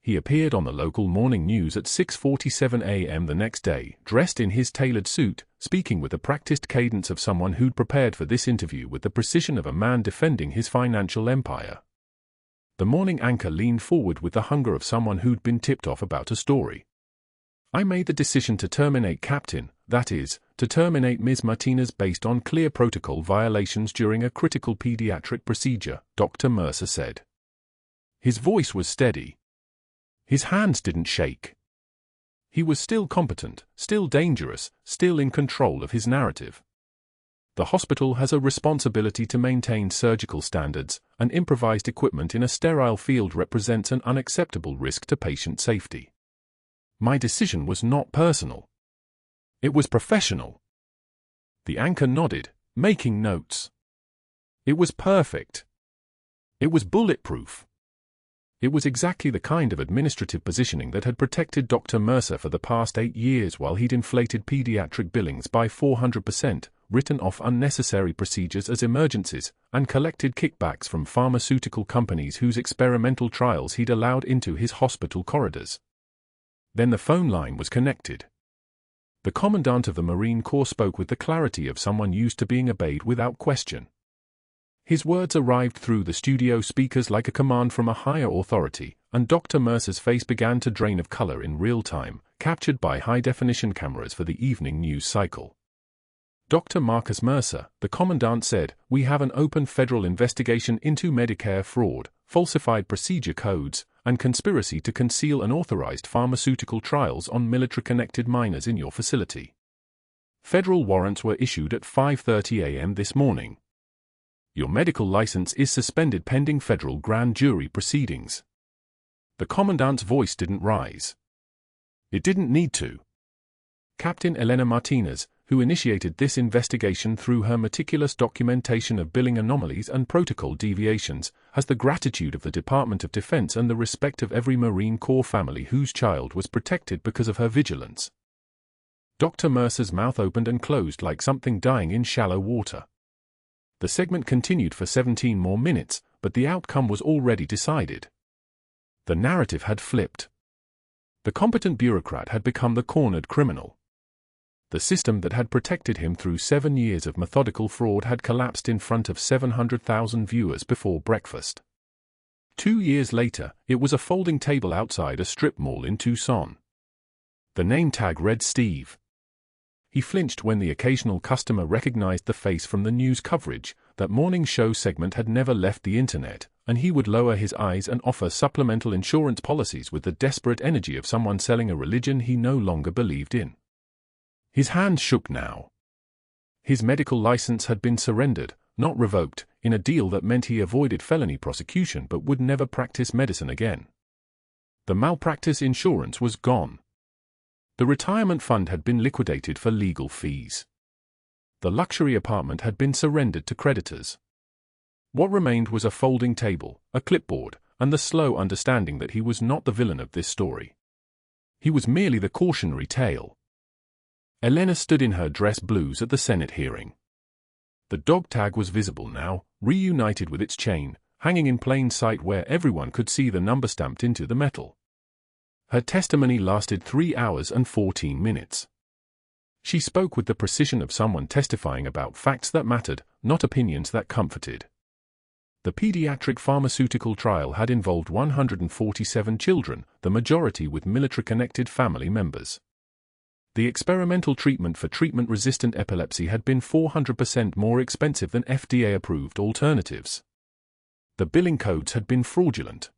He appeared on the local morning news at 6:47 a.m. the next day, dressed in his tailored suit, speaking with the practiced cadence of someone who'd prepared for this interview with the precision of a man defending his financial empire. The morning anchor leaned forward with the hunger of someone who'd been tipped off about a story. "I made the decision to terminate Captain, that is, to terminate Ms. Martinez based on clear protocol violations during a critical pediatric procedure, Dr. Mercer said. His voice was steady. His hands didn't shake. He was still competent, still dangerous, still in control of his narrative. The hospital has a responsibility to maintain surgical standards, and improvised equipment in a sterile field represents an unacceptable risk to patient safety. My decision was not personal. It was professional. The anchor nodded, making notes. It was perfect. It was bulletproof. It was exactly the kind of administrative positioning that had protected Dr. Mercer for the past 8 years while he'd inflated pediatric billings by 400%, written off unnecessary procedures as emergencies, and collected kickbacks from pharmaceutical companies whose experimental trials he'd allowed into his hospital corridors. Then the phone line was connected. The Commandant of the Marine Corps spoke with the clarity of someone used to being obeyed without question. His words arrived through the studio speakers like a command from a higher authority, and Dr. Mercer's face began to drain of color in real time, captured by high-definition cameras for the evening news cycle. Dr. Marcus Mercer, the Commandant said, "We have an open federal investigation into Medicare fraud, falsified procedure codes, and conspiracy to conceal unauthorized pharmaceutical trials on military-connected minors in your facility. Federal warrants were issued at 5:30 a.m. this morning. Your medical license is suspended pending federal grand jury proceedings." The Commandant's voice didn't rise. It didn't need to. Captain Elena Martinez, who initiated this investigation through her meticulous documentation of billing anomalies and protocol deviations, has the gratitude of the Department of Defense and the respect of every Marine Corps family whose child was protected because of her vigilance. Dr. Mercer's mouth opened and closed like something dying in shallow water. The segment continued for 17 more minutes, but the outcome was already decided. The narrative had flipped. The competent bureaucrat had become the cornered criminal. The system that had protected him through 7 years of methodical fraud had collapsed in front of 700,000 viewers before breakfast. 2 years later, it was a folding table outside a strip mall in Tucson. The name tag read Steve. He flinched when the occasional customer recognized the face from the news coverage. That morning show segment had never left the internet, and he would lower his eyes and offer supplemental insurance policies with the desperate energy of someone selling a religion he no longer believed in. His hands shook now. His medical license had been surrendered, not revoked, in a deal that meant he avoided felony prosecution but would never practice medicine again. The malpractice insurance was gone. The retirement fund had been liquidated for legal fees. The luxury apartment had been surrendered to creditors. What remained was a folding table, a clipboard, and the slow understanding that he was not the villain of this story. He was merely the cautionary tale. Elena stood in her dress blues at the Senate hearing. The dog tag was visible now, reunited with its chain, hanging in plain sight where everyone could see the number stamped into the metal. Her testimony lasted 3 hours and 14 minutes. She spoke with the precision of someone testifying about facts that mattered, not opinions that comforted. The pediatric pharmaceutical trial had involved 147 children, the majority with military-connected family members. The experimental treatment for treatment-resistant epilepsy had been 400% more expensive than FDA-approved alternatives. The billing codes had been fraudulent.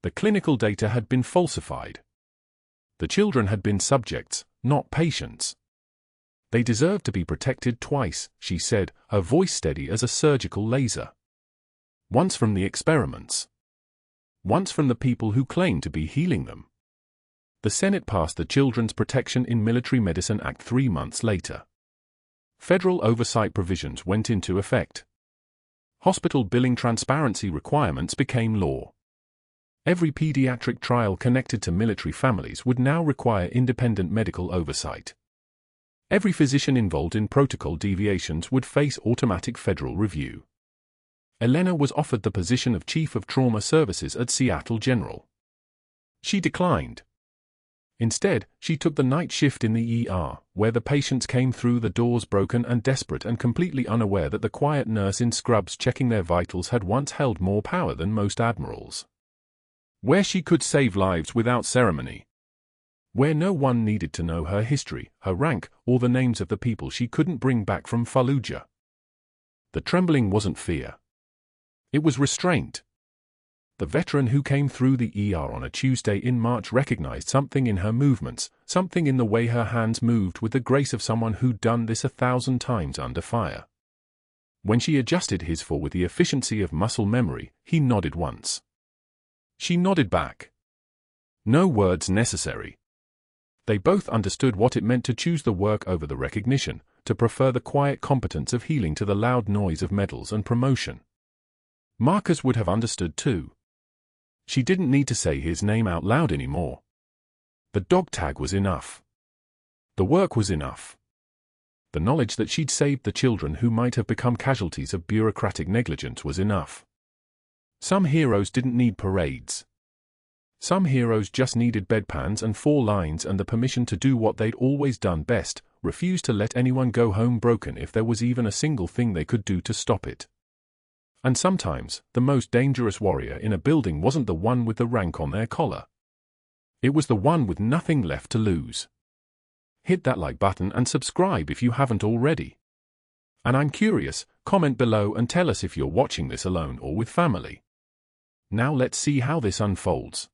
The clinical data had been falsified. The children had been subjects, not patients. They deserved to be protected twice, she said, her voice steady as a surgical laser. Once from the experiments. Once from the people who claimed to be healing them. The Senate passed the Children's Protection in Military Medicine Act 3 months later. Federal oversight provisions went into effect. Hospital billing transparency requirements became law. Every pediatric trial connected to military families would now require independent medical oversight. Every physician involved in protocol deviations would face automatic federal review. Elena was offered the position of Chief of Trauma Services at Seattle General. She declined. Instead, she took the night shift in the ER, where the patients came through the doors broken and desperate and completely unaware that the quiet nurse in scrubs checking their vitals had once held more power than most admirals. Where she could save lives without ceremony. where no one needed to know her history, her rank, or the names of the people she couldn't bring back from Fallujah. The trembling wasn't fear. It was restraint. The veteran who came through the ER on a Tuesday in March recognized something in her movements, something in the way her hands moved with the grace of someone who'd done this 1,000 times under fire. When she adjusted his for with the efficiency of muscle memory, he nodded once. She nodded back. No words necessary. They both understood what it meant to choose the work over the recognition, to prefer the quiet competence of healing to the loud noise of medals and promotion. Marcus would have understood too. She didn't need to say his name out loud anymore. The dog tag was enough. The work was enough. The knowledge that she'd saved the children who might have become casualties of bureaucratic negligence was enough. Some heroes didn't need parades. Some heroes just needed bedpans and 4 lines and the permission to do what they'd always done best, refuse to let anyone go home broken if there was even a single thing they could do to stop it. And sometimes, the most dangerous warrior in a building wasn't the one with the rank on their collar. It was the one with nothing left to lose. Hit that like button and subscribe if you haven't already. And I'm curious, comment below and tell us if you're watching this alone or with family. Now let's see how this unfolds.